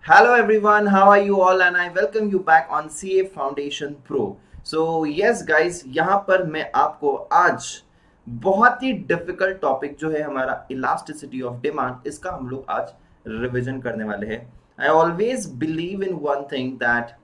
Hello everyone, how are you all and I welcome you back on CA Foundation Pro. So yes guys, यहाँ पर मैं आपको आज बहुत ही डिफिकल्ट टॉपिक जो है हमारा इलास्टिसिटी ऑफ डिमांड, इसका हम लोग आज रिवीजन करने वाले हैं। I always believe in one thing that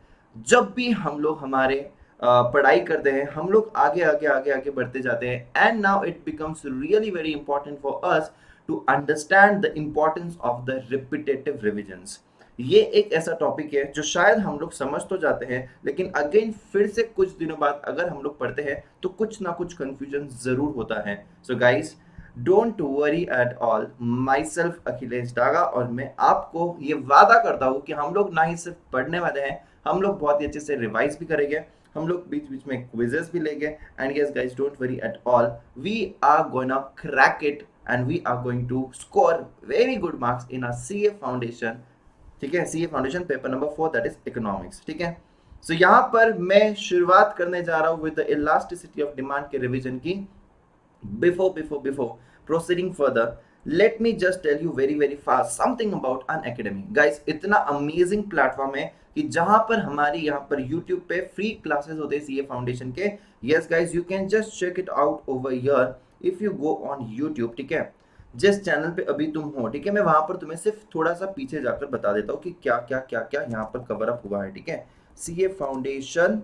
जब भी हम लोग हमारे पढ़ाई करते हैं, हम लोग आगे आगे आगे आगे बढ़ते जाते हैं and now it becomes really very important for us to understand the importance of the repetitive revisions. ये एक ऐसा टॉपिक है जो शायद हम लोग समझ तो जाते हैं, लेकिन अगेन फिर से कुछ दिनों बाद अगर हम लोग पढ़ते हैं तो कुछ ना कुछ कंफ्यूजन जरूर होता है। So guys, don't worry at all, my self Akhilesh Daga, और मैं आपको ये वादा करता हूँ कि हम लोग ना ही सिर्फ पढ़ने वाले हैं, हम लोग बहुत ही अच्छे से रिवाइज भी करेंगे, हम लोग बीच बीच में क्विजेस भी लेंगे। And yes guys, don't worry at all, we are going crack it and we are going to score very good marks in our CA foundation. ठीक है, CA foundation paper number 4, that is economics. ठीक है, सो यहाँ पर मैं शुरुआत करने जा रहा हूँ with the elasticity of demand के रिवीजन की। Before proceeding further, let me just tell you very fast something about Unacademy. Guys, इतना अमेजिंग प्लेटफॉर्म है कि जहां पर हमारी यहाँ पर YouTube पे फ्री क्लासेस होते हैं सीए फाउंडेशन के। Yes guys, you can just check it out over here if you go on YouTube। ठीक है, जिस चैनल पे अभी तुम हो, ठीक है, मैं वहां पर तुम्हें सिर्फ थोड़ा सा पीछे जाकर बता देता हूँ कि क्या यहाँ पर कवर अप हुआ है। ठीक है, सीए फाउंडेशन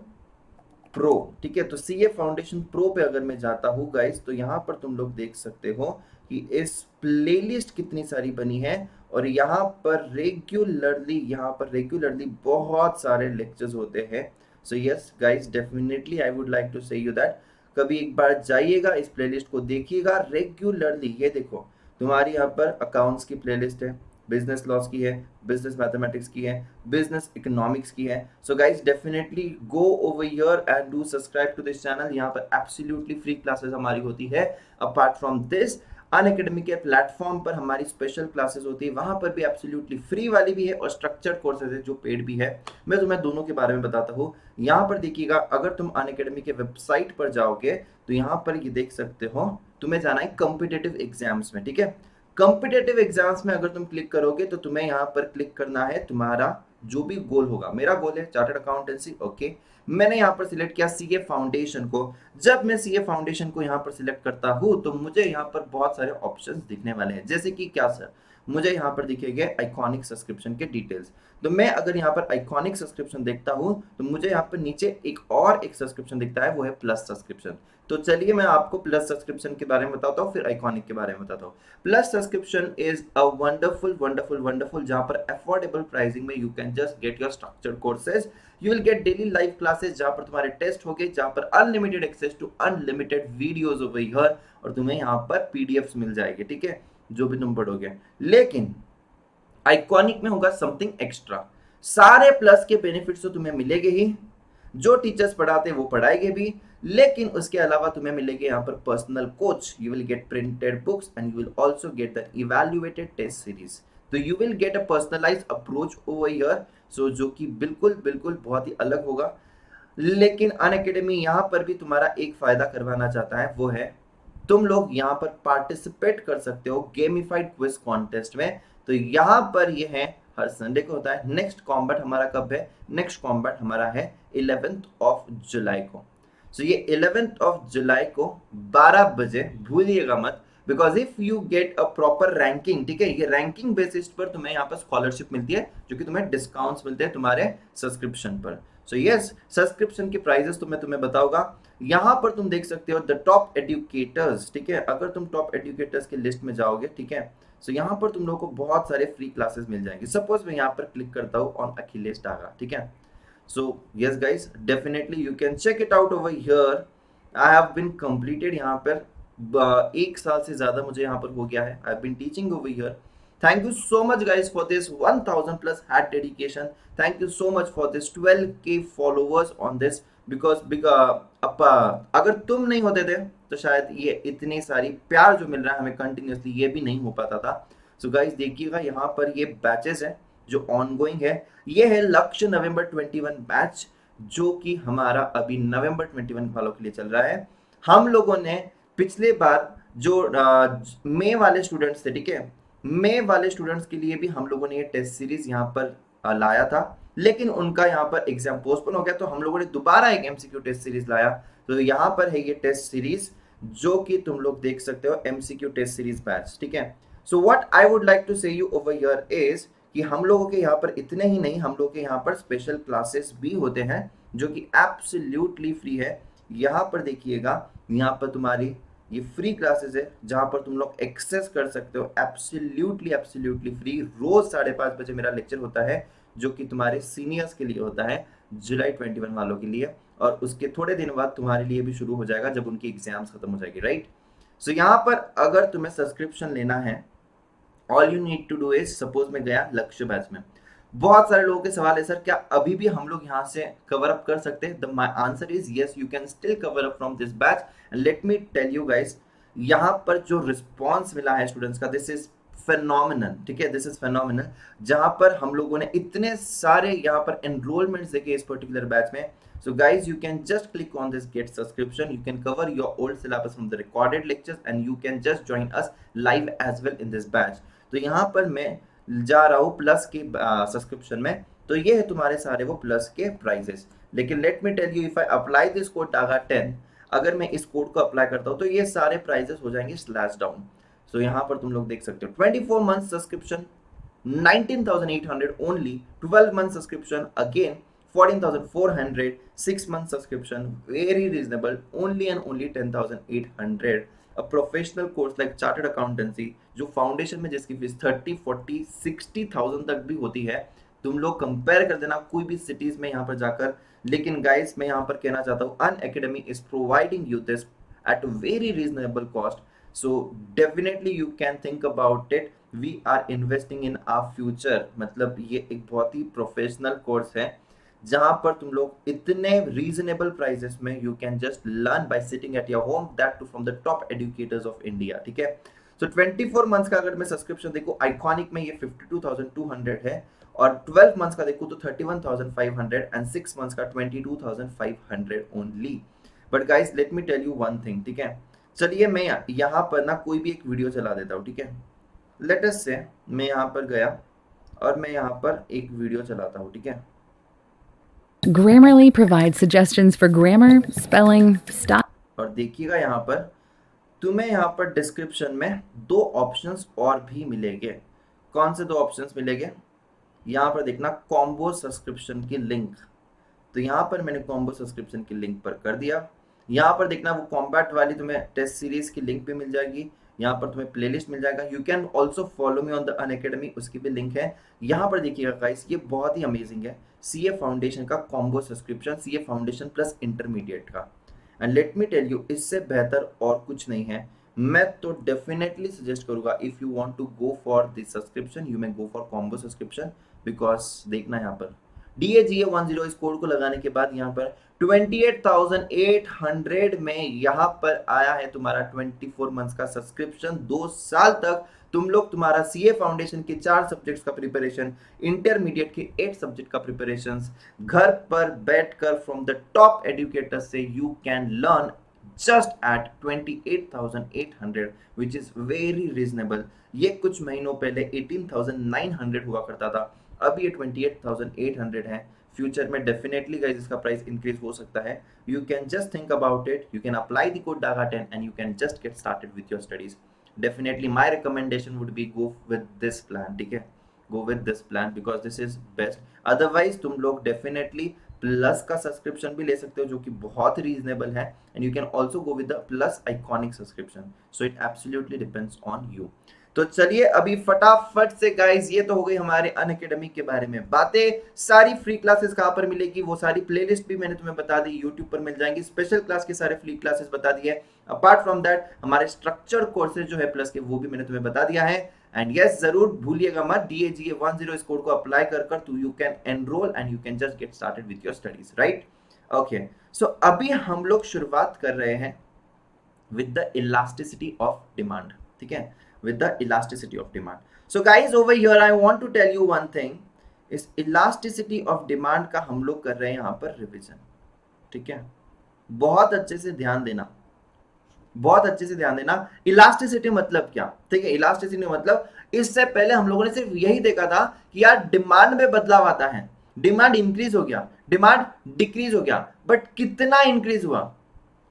प्रो। ठीक है, तो सीए फाउंडेशन प्रो पे अगर मैं जाता हूँ गाइस, तो यहाँ पर तुम लोग देख सकते हो कि इस प्लेलिस्ट कितनी सारी बनी है, और यहाँ पर रेगुलरली बहुत सारे लेक्चर्स होते हैं। So yes guys, definitely I would like to say you that कभी एक बार जाइएगा, इस प्लेलिस्ट को देखिएगा रेगुलरली। ये देखो, तुम्हारी यहाँ पर अकाउंट्स की प्लेलिस्ट है, बिजनेस लॉस की है, बिजनेस मैथमेटिक्स की है, बिजनेस इकोनॉमिक्स की है। So guys, definitely go over here and do subscribe to this channel. यहाँ पर एब्सोल्युटली फ्री क्लासेस हमारी होती है। अपार्ट फ्रॉम दिस, अनअकैडमी के प्लेटफॉर्म पर हमारी स्पेशल क्लासेस होती है, वहां पर भी एब्सोल्युटली फ्री वाली भी है और स्ट्रक्चर्ड कोर्सेज है जो पेड भी है। मैं तुम्हें दोनों के बारे में बताता हूँ। यहाँ पर देखिएगा, अगर तुम अनअकैडमी के वेबसाइट पर जाओगे तो यहाँ पर ये देख सकते हो, तुम्हें जाना है कॉम्पिटेटिव एग्जाम्स में। ठीक है, कॉम्पिटेटिव एग्जाम्स में अगर तुम क्लिक करोगे तो तुम्हें यहाँ पर क्लिक करना है तुम्हारा जो भी गोल होगा। मेरा गोल है चार्टर्ड अकाउंटेंसी। ओके, मैंने यहाँ पर सिलेक्ट किया सीए फाउंडेशन को। जब मैं सीए फाउंडेशन को यहाँ पर सिलेक्ट करता हूँ तो मुझे यहाँ पर बहुत सारे ऑप्शंस दिखने वाले हैं, जैसे कि क्या सर, मुझे यहाँ पर दिखेंगे आइकॉनिक सब्सक्रिप्शन के डिटेल्स। तो मैं अगर यहाँ पर आइकॉनिक सब्सक्रिप्शन देखता हूँ तो मुझे यहाँ पर नीचे एक सब्सक्रिप्शन दिखता है, वो है प्लस सब्सक्रिप्शन। तो चलिए मैं आपको प्लस सब्सक्रिप्शन के बारे में बताता हूँ, फिर आइकॉनिक के बारे में बताता हूँ। Plus subscription is a wonderful जहां पर अफोर्डेबल प्राइसिंग में you can just get your structured courses. You will get daily live classes जहां पर तुम्हारे टेस्ट होंगे, जहां पर unlimited access to unlimited videos over here, और तुम्हें यहाँ पर पीडीएफ्स मिल जाएगी। ठीक है, जो भी तुम पढ़ोगे। लेकिन आइकॉनिक में होगा समथिंग एक्स्ट्रा। सारे प्लस के बेनिफिट्स तो तुम्हें मिलेंगे ही, जो टीचर्स पढ़ाते हैं वो पढ़ाएंगे भी, लेकिन उसके अलावा तुम्हें मिलेंगे यहाँ पर personal coach, you will get printed books and you will also get the evaluated test series. तो you will get a personalised approach over here, so जो कि बिल्कुल बिल्कुल बहुत ही अलग होगा। लेकिन अनअकैडमी यहाँ पर भी तुम्हारा एक फायदा करवाना चाहता है, वो है तुम लोग यहाँ पर पार्टिसिपेट कर सकते हो गेमिफाइड क्विज कॉन्टेस्ट में। तो यहाँ पर ये है, हर संडे को होता है। नेक्स्ट कॉम्बैट हमारा कब है? नेक्स्ट कॉम्बैट हमारा है 11th ऑफ जुलाई को। सो ये 11th ऑफ जुलाई को 12 बजे, भूलिएगा मत, because if you get a proper ranking, ठीक है, ये रैंकिंग बेसिस पर तुम्हें यहाँ पर स्कॉलरशिप मिलती है, जो कि तुम्हें डिस्काउंट्स मिलते हैं तुम्हारे सब्सक्रिप्शन पर। सो यस, सब्सक्रिप्शन के प्राइजेस तो मैं तुम्हें बताऊंगा। यहाँ पर तुम देख सकते हो द टॉप एडुकेटर्स। ठीक है, अगर तुम टॉप एडुकेटर्स के लिस्ट में जाओगे, ठीक है, सो यहाँ पर तुम लोग को बहुत सारे फ्री क्लासेस मिल जाएंगे। सपोज मैं यहाँ पर क्लिक करता हूँ ऑन अखिलेश डागा। ठीक है, so yes guys, definitely you can check it out over here. I have been completed, यहाँ पर 1 साल से ज्यादा मुझे यहाँ पर हो गया है। I have been teaching over here. Thank you so much guys for this 1000 plus hat dedication. Thank you so much for this 12k followers on this, because अगर तुम नहीं होते थे तो शायद ये इतनी सारी प्यार जो मिल रहा है हमें कंटिन्यूसली, ये भी नहीं हो पाता था। सो गाइस, देखिएगा यहाँ पर ये बैचेस है जो ऑनगोइंग है। ये है लक्ष्य नवंबर 21 बैच, जो कि हमारा अभी नवंबर 21 वालों के लिए चल रहा है। हम लोगों ने पिछले बार जो मई वाले स्टूडेंट्स थे, ठीक है, मई वाले स्टूडेंट्स के लिए भी हम लोगों ने ये टेस्ट सीरीज यहाँ पर लाया था, लेकिन उनका यहाँ पर एग्जाम पोस्टपोन हो गया, तो हम लोगों ने दोबारा एक एमसीक्यू टेस्ट सीरीज लाया। तो यहाँ पर है ये टेस्ट सीरीज जो कि तुम लोग देख सकते हो, एमसीक्यू टेस्ट सीरीज बैच, ठीक है। So what I would like to say you over here is कि हम लोगों के यहाँ पर इतने ही नहीं, हम लोग के यहाँ पर स्पेशल क्लासेस भी होते हैं जो कि एब्सोल्युटली फ्री है। यहाँ पर देखिएगा, यहाँ पर तुम्हारी ये फ्री क्लासेस है जहां पर तुम लोग एक्सेस कर सकते हो एब्सोल्युटली एब्सोल्युटली फ्री। रोज 5:30 बजे मेरा लेक्चर होता है जो कि तुम्हारे सीनियर्स के लिए होता है, जुलाई 21 वालों के लिए, और उसके थोड़े दिन बाद तुम्हारे लिए भी शुरू हो जाएगा जब उनकी एग्जाम्स खत्म हो जाएगी, राइट। सो यहाँ पर अगर तुम्हें सब्सक्रिप्शन लेना है, all you need to do is, suppose मैं गया लक्ष्य बैच में, बहुत सारे लोगों के सवाल है सर क्या अभी भी हम लोग यहाँ से कवर अप कर सकते हैं? My answer is yes, you can still cover up from this batch. Let me tell you guys, यहाँ पर जो रिस्पॉन्स मिला है स्टूडेंट्स का, दिस इज फेनोमिनल, ठीक है, दिस इज फेनोमिनल। जहां पर हम लोगों ने इतने सारे यहाँ पर एनरोलमेंट्स देखे इस पर्टिकुलर बैच में। So guys, you can just click on this get subscription. You can cover your old syllabus from the recorded lectures and you can just join us live as well in this batch. तो यहाँ पर मैं जा रहा हूँ plus के subscription में, तो ये है तुम्हारे सारे वो प्लस के प्राइजेस। लेकिन let me tell you, if I apply this code DAGA10, अगर मैं इस कोड को अप्लाई करता हूँ तो ये सारे प्राइजेस हो जाएंगे स्लैश डाउन। सो यहाँ पर तुम लोग देख सकते हो 24 month subscription 19,800 only, 12 month subscription again 14,400, 6 month subscription very reasonable only and only 10,800। a professional course like chartered accountancy जो फाउंडेशन में जिसकी फीस 30, 40, 60,000 तक भी होती है, तुम लोग कंपेयर कर देना कोई भी सिटीज में यहाँ पर जाकर। लेकिन गाइस मैं यहाँ पर कहना चाहता हूँ, Unacademy is providing you this at a very reasonable cost, so definitely you can think about it। we are investing in our future, मतलब ये एक बहुत ही प्रोफेशनल कोर्स है जहां पर तुम लोग इतने रीजनेबल प्राइसेस में you can just learn by sitting at your home, that too from the top educators of India, ठीक है। सो 24 मंथ्स का अगर मैं सब्सक्रिप्शन देखूं, आइकॉनिक में ये 52,200 है, और 12 मंथ्स का देखूं तो 31,500 एंड 6 मंथ्स का 22,500 only. But guys let me tell you one thing, ठीक है। चलिए मैं यहाँ पर ना कोई भी एक वीडियो चला देता हूँ, ठीक है। लेट अस से मैं यहाँ पर गया और मैं यहाँ पर एक वीडियो चलाता हूँ, ठीक है। Grammarly provides suggestions for grammar, spelling, style. और देखिएगा यहाँ पर तुम्हें यहाँ पर डिस्क्रिप्शन में 2 ऑप्शंस और भी मिलेंगे। कौन से 2 ऑप्शंस मिलेंगे? यहाँ पर देखना कॉम्बो सब्सक्रिप्शन की लिंक, तो यहाँ पर मैंने कॉम्बो सब्सक्रिप्शन की लिंक पर कर दिया। यहाँ पर देखना वो कॉम्बैट वाली तुम्हें टेस्ट सीरीज की लिंक भी मिल जाएगी, यहाँ पर तुम्हें प्लेलिस्ट मिल जाएगा। You can also follow me on the Unacademy, उसकी भी लिंक है। यहाँ पर देखिएगा गाइस, ये बहुत ही अमेजिंग है, सीए फाउंडेशन का combo subscription, CA foundation plus intermediate का। And let me tell you, इससे बेहतर और कुछ नहीं है। मैं तो डेफिनेटली सजेस्ट करूंगा, if you want to go for this subscription you may go for combo subscription, because देखना यहाँ पर DAGA10 इस कोड को लगाने के बाद यहाँ पर 28,800 में यहाँ पर आया है तुम्हारा 24 मंथ्स का सब्सक्रिप्शन। 2 साल तक तुम लोग तुम्हारा सीए फाउंडेशन के 4 सब्जेक्ट्स का प्रिपरेशन, इंटरमीडिएट के 8 सब्जेक्ट का प्रिपरेशन घर पर बैठकर फ्रॉम द टॉप एजुकेटर्स से you can learn just at 28,800 which is very reasonable। ये कुछ महीनों पहले 18,900 हुआ करता था, अब ये 28,800 है। फ्यूचर में डेफिनेटली गाइस इसका प्राइस इंक्रीज हो सकता है। You can just think about it, you can apply the code DAGA10 and you can just get started with your studies. Definitely my recommendation would be go with this plan, ठीक है, go with this plan because this is best. Otherwise तुम लोग definitely plus का subscription भी ले सकते हो जो कि बहुत रीजनेबल है, and you can also go with the plus iconic subscription. So it absolutely depends on you. तो चलिए अभी फटाफट से गाइस, ये तो हो गई हमारे अनअकैडमी के बारे में बातें। सारी फ्री क्लासेस कहाँ पर मिलेगी, वो सारी प्लेलिस्ट भी मैंने तुम्हें बता दी, यूट्यूब पर मिल जाएंगी। स्पेशल क्लास के सारे फ्री क्लासेस बता दिए। अपार्ट फ्रॉम दैट हमारे स्ट्रक्चर्ड कोर्सेज जो है प्लस के, वो भी मैंने तुम्हें बता दिया है। एंड यस, जरूर भूलिएगा मत, DAGA10 इस कोड को अप्लाई कर तो you can enroll and you can just get started with your studies, right. Okay, so अभी हम लोग शुरुआत कर रहे हैं with the elasticity of demand, ठीक है, with the elasticity of demand। So guys over here I want to tell you one thing, इस elasticity of demand का हम लोग कर रहे हैं यहाँ पर रिविजन, ठीक है। बहुत अच्छे से ध्यान देना, बहुत अच्छे से ध्यान देना। इलास्टिसिटी मतलब क्या, ठीक है, इलास्टिसिटी मतलब इससे पहले हम लोगों ने सिर्फ यही देखा था कि यार डिमांड में बदलाव आता है, डिमांड इंक्रीज हो गया, डिमांड डिक्रीज हो गया, बट कितना इंक्रीज हुआ,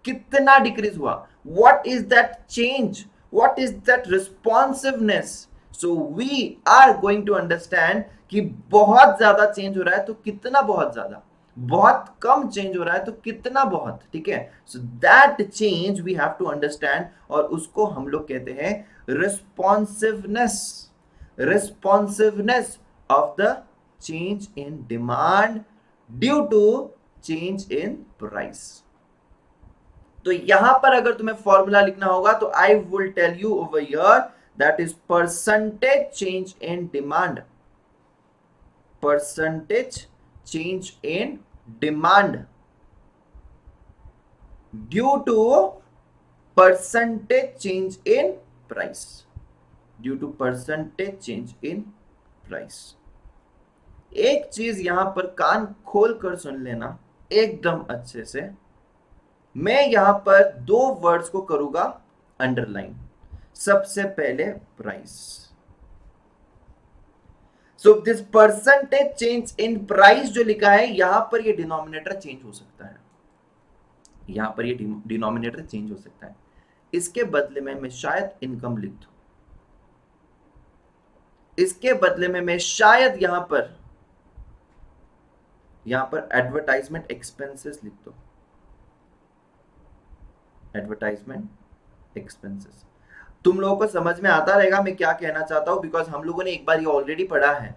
कितना डिक्रीज हुआ, what is that change, what is that responsiveness. So we are going to understand कि बहुत ज्यादा चेंज हो रहा है तो कितना बहुत ज्यादा, बहुत कम चेंज हो रहा है तो कितना बहुत. ठीक है, so that change we have to understand, और उसको हम लोग कहते हैं responsiveness. Responsiveness of the change in demand due to change in price. तो यहां पर अगर तुम्हें फॉर्मूला लिखना होगा तो I will tell you over here that is percentage change in demand. Percentage change in demand due to percentage change in price. Due to percentage change in price. एक चीज यहां पर कान खोल कर सुन लेना एकदम अच्छे से. मैं यहां पर दो वर्ड्स को करूंगा अंडरलाइन. सबसे पहले price. So this percentage change in price जो लिखा है यहां पर ये डिनोमिनेटर चेंज हो सकता है, यहां पर ये डिनोमिनेटर चेंज हो सकता है. इसके बदले में मैं शायद इनकम लिख दूं, इसके बदले में मैं शायद यहां पर एडवर्टाइजमेंट एक्सपेंसेस लिख दूं. Advertisement expenses. तुम लोगों को समझ में आता रहेगा मैं क्या कहना चाहता हूं, बिकॉज हम लोगों ने एक बार ये ऑलरेडी पढ़ा है.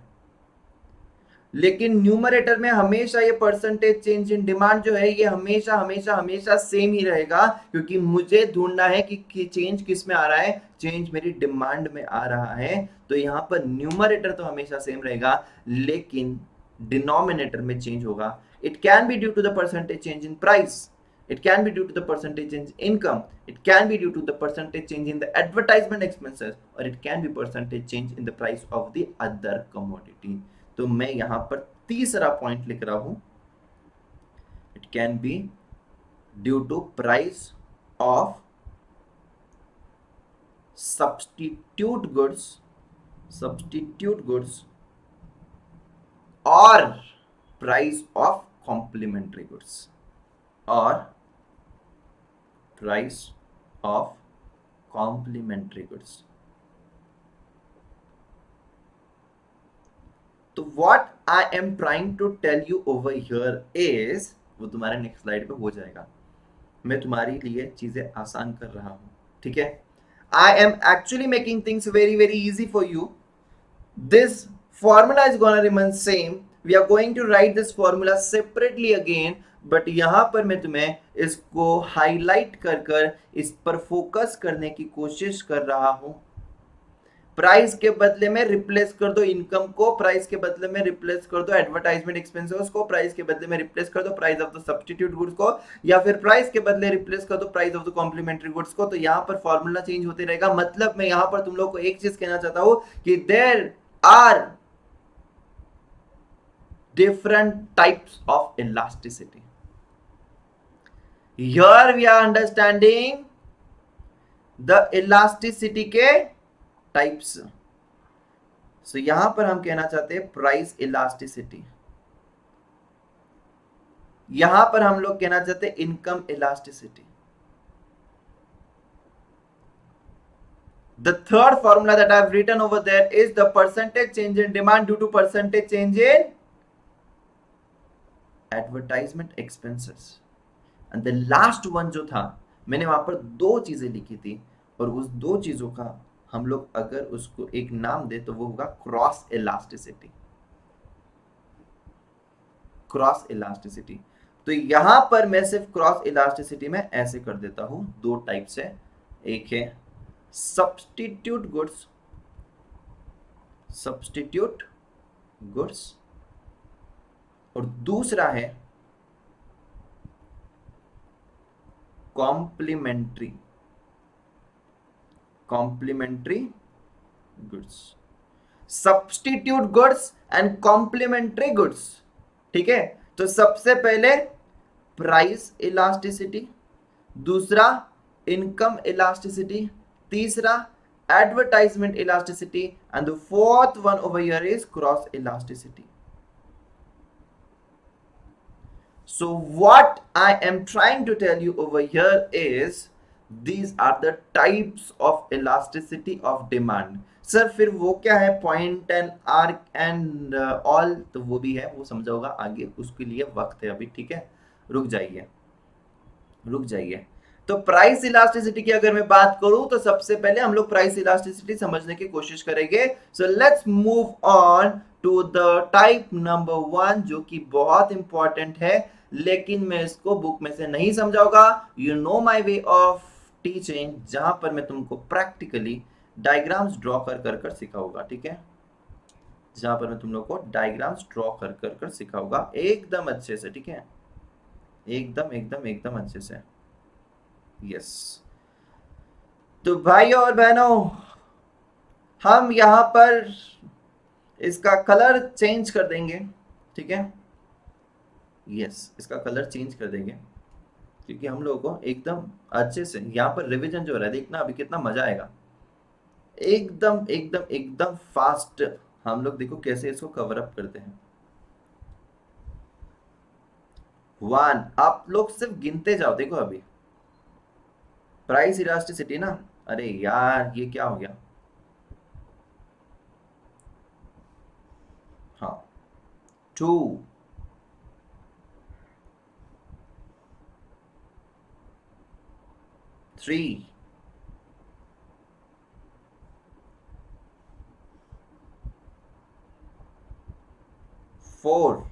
लेकिन न्यूमरेटर में हमेशा ये परसेंटेज चेंज इन डिमांड जो है ये हमेशा हमेशा हमेशा सेम ही रहेगा, क्योंकि मुझे ढूंढना है कि चेंज किस में आ रहा है, चेंज मेरी डिमांड में आ रहा है. तो यहां पर न्यूमरेटर तो हमेशा सेम रहेगा, लेकिन डिनोमिनेटर में चेंज होगा. It can be due to the percentage change in price, it can be due to the percentage change in income, it can be due to the percentage change in the advertisement expenses, or it can be percentage change in the price of the other commodity. तो मैं यहां पर तीसरा point लिख रहा हूं, it can be due to price of substitute goods or price of complementary goods, or price of complementary goods. तो what I am trying to tell you over here is, वो तुम्हारे नेक्स्ट स्लाइड पे हो जाएगा, मैं तुम्हारे लिए चीजें आसान कर रहा हूं. ठीक है, I am actually making things very very easy for you. This formula is gonna remain same. We are going to write this formula separately again, but यहां पर मैं तुम्हें इसको हाईलाइट कर कर इस पर फोकस करने की कोशिश कर रहा हूं. प्राइस के बदले में रिप्लेस कर दो इनकम को, प्राइस के बदले में रिप्लेस कर दो एडवर्टाइजमेंट एक्सपेंसेस को, प्राइस के बदले में रिप्लेस कर दो price of the substitute goods को, या फिर प्राइस के बदले रिप्लेस कर दो price of the complementary goods को. तो यहां पर फॉर्मूला चेंज होते रहेगा. मतलब मैं यहां पर तुम लोग को एक चीज कहना चाहता हूं कि there are different types of elasticity. Here we are understanding the elasticity के types. So यहां पर हम कहना चाहते हैं प्राइस इलास्टिसिटी, यहां पर हम लोग कहना चाहते हैं income elasticity. The third formula that I have written over there is the percentage change in demand due to percentage change in advertisement expenses. And the last one जो था, मैंने वहां पर दो चीजें लिखी थी, और उस दो चीजों का हम लोग अगर उसको एक नाम दे तो वो होगा क्रॉस इलास्टिसिटी. Cross elasticity. तो यहां पर मैं सिर्फ क्रॉस इलास्टिसिटी में ऐसे कर देता हूं, दो टाइप से. एक है सब्स्टिट्यूट गुड्स, और दूसरा है complementary goods. Substitute goods and complementary goods. ठीक है, तो सबसे पहले प्राइस इलास्टिसिटी, दूसरा इनकम इलास्टिसिटी, तीसरा advertisement elasticity, and the fourth one over here is cross elasticity. So what I am trying to tell you over here is these are the types of elasticity of demand. Sir फिर वो क्या है point and arc and all, तो वो भी है, वो समझाऊंगा आगे, उसके लिए वक्त है अभी, ठीक है, रुक जाइए रुक जाइए। तो प्राइस इलास्टिसिटी की अगर मैं बात करूं तो सबसे पहले हम लोग प्राइस इलास्टिसिटी समझने की कोशिश करेंगे। So let's move on to the type number 1 जो कि बहुत इंपॉर्टेंट है, लेकिन मैं इसको बुक में से नहीं समझाऊंगा। You know my way of teaching, जहां पर मैं तुमको प्रैक्टिकली डायग्राम्स ड्रॉ कर सिखाऊंगा, ठीक है, जहां पर मैं तुम लोग को डायग्राम्स ड्रॉ कर सिखाऊंगा एकदम अच्छे से, ठीक है, एकदम एकदम एकदम अच्छे से। यस, तो भाइयों और बहनों, हम यहां पर इसका कलर चेंज कर देंगे, ठीक है, यस, इसका कलर चेंज कर देंगे, क्योंकि हम लोगों को एकदम अच्छे से यहाँ पर रिवीजन जो हो रहा है, देखना अभी कितना मजा आएगा, एकदम एकदम एकदम फास्ट हम लोग देखो कैसे इसको कवर अप करते हैं। 1, आप लोग सिर्फ गिनते जाओ, देखो अभी प्राइस इलास्टिसिटी ना, अरे यार ये क्या हो गया, हाँ, 2, 3, 4,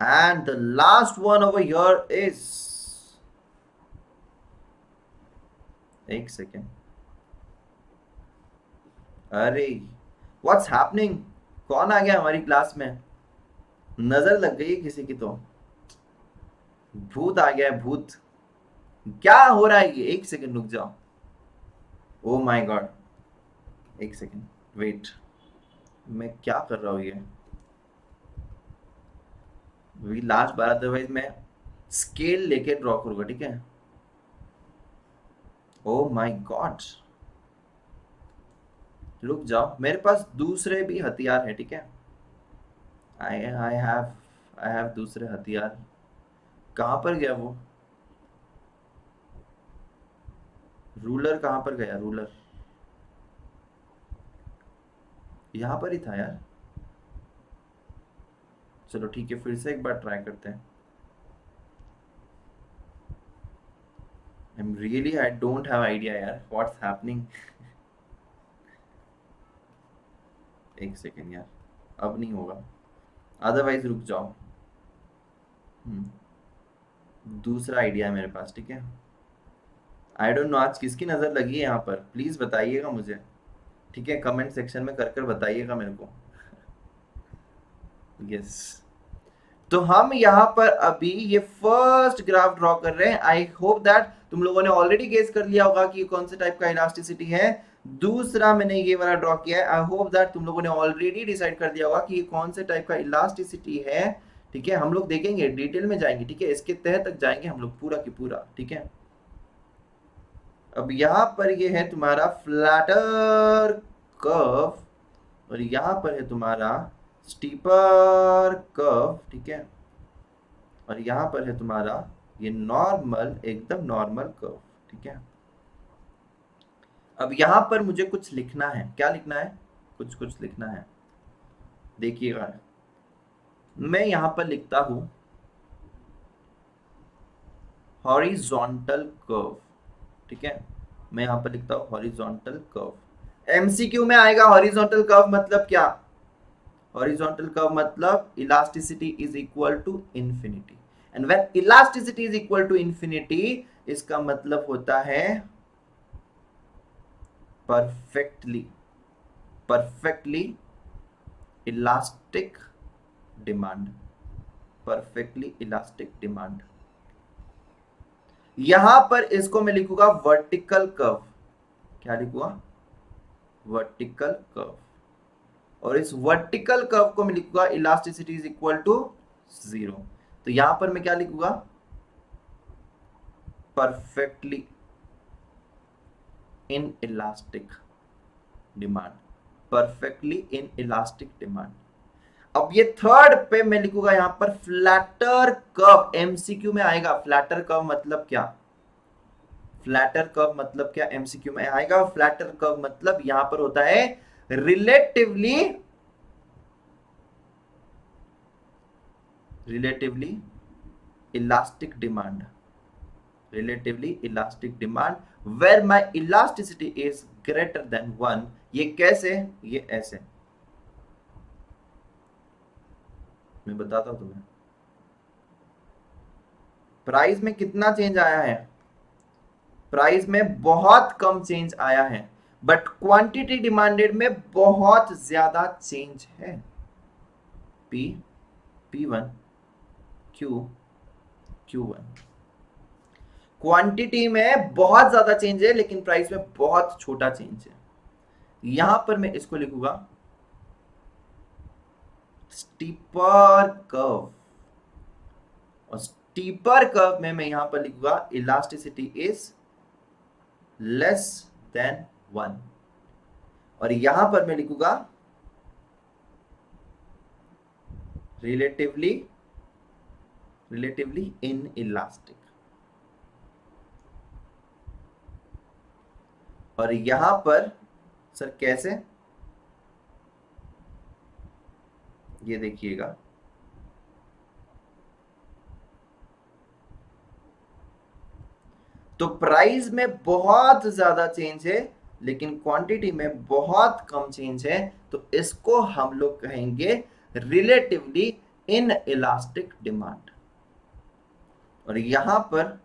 and the last one over here is, एक सेकेंड, अरे व्हाट्स हैपनिंग, कौन आ गया हमारी क्लास में, नजर लग गई है किसी की, तो भूत आ गया है, भूत, क्या हो रहा है ये, एक सेकेंड रुक जाओ, ओ माय गॉड, एक सेकेंड वेट, मैं क्या कर रहा हूँ ये, लास्ट बार, अदरवाइज मैं स्केल लेके ड्रॉ करूंगा, ठीक है, ओ माय गॉड, रुक जाओ, मेरे पास दूसरे भी हथियार है, ठीक है, आई हैव दूसरे हथियार, कहां पर गया वो रूलर, कहां पर गया रूलर, यहां पर ही था यार, चलो ठीक है, फिर से एक बार ट्राई करते हैं। आई डोंट हैव आइडिया यार व्हाट्स हैपनिंग, एक सेकेंड यार, अब नहीं होगा, अदरवाइज रुक जाओ, दूसरा आइडिया है मेरे पास, ठीक है, आई डोंट नो आज किसकी नज़र लगी है यहाँ पर, प्लीज़ बताइएगा मुझे, ठीक है, कमेंट सेक्शन में कर बताइएगा मेरे को। यस, तो हम यहाँ पर अभी ये फर्स्ट ग्राफ ड्रॉ कर रहे हैं। आई होप दैट तुम लोगों ने ऑलरेडी गेस कर लिया होगा कि कौन से टाइप का इलास्टिसिटी है। दूसरा मैंने ये वाला ड्रॉ किया है, आई होप दैट तुम लोगों ने ऑलरेडी डिसाइड कर दिया होगा कि ये कौन से टाइप का इलास्टिसिटी है, ठीक है, हम लोग देखेंगे, डिटेल में जाएंगे, ठीक है, इसके तह तक जाएंगे हम लोग पूरा की पूरा, ठीक है। अब यहाँ पर ये है तुम्हारा फ्लैटर कर्व और यहाँ पर है तुम्हारा स्टीपर कर्व, ठीक है, और यहाँ पर है तुम्हारा ये नॉर्मल, एकदम नॉर्मल कर्व, ठीक है। अब यहाँ पर मुझे कुछ लिखना है, क्या लिखना है, कुछ लिखना है, देखिएगा, मैं यहाँ पर लिखता हूँ हॉरिजॉन्टल कर्व, ठीक है, मैं यहाँ पर लिखता हूँ हॉरिजॉन्टल कर्व। एमसीक्यू में आएगा हॉरिजॉन्टल कर्व मतलब क्या, हॉरिजॉन्टल कर्व मतलब elasticity is equal to infinity, and when elasticity is equal to infinity इसका मतलब होता है perfectly elastic demand, perfectly elastic demand. यहां पर इसको मैं लिखूंगा वर्टिकल कर्व, क्या लिखूंगा, वर्टिकल कर्व, और इस वर्टिकल कर्व को मैं लिखूंगा इलास्टिसिटी इज इक्वल टू 0। तो यहां पर मैं क्या लिखूंगा, perfectly inelastic demand, perfectly inelastic demand. अब ये थर्ड पे मैं लिखूंगा यहां पर फ्लैटर कर्व, एमसीक्यू में आएगा। फ्लैटर कर्व मतलब क्या, फ्लैटर कर्व मतलब क्या, एमसीक्यू में आएगा। फ्लैटर कर्व मतलब यहां पर होता है relatively elastic demand, relatively elastic demand where my elasticity is greater than 1। ये कैसे, ये ऐसे, मैं बताता हूं तुम्हें। प्राइस में कितना चेंज आया है, प्राइस में बहुत कम चेंज आया है, बट क्वांटिटी डिमांडेड में बहुत ज्यादा चेंज है। P, P1, Q, Q1। Quantity में बहुत ज्यादा चेंज है लेकिन प्राइस में बहुत छोटा चेंज है। यहां पर मैं इसको लिखूंगा स्टीपर कर्व, और स्टीपर कर्व में मैं यहां पर लिखूंगा इलास्टिसिटी इज लेस देन 1, और यहां पर मैं लिखूंगा रिलेटिवली इन इलास्टिक, और यहां पर सर कैसे, ये देखिएगा, तो प्राइस में बहुत ज्यादा चेंज है लेकिन क्वांटिटी में बहुत कम चेंज है, तो इसको हम लोग कहेंगे रिलेटिवली इन इलास्टिक डिमांड। और यहां पर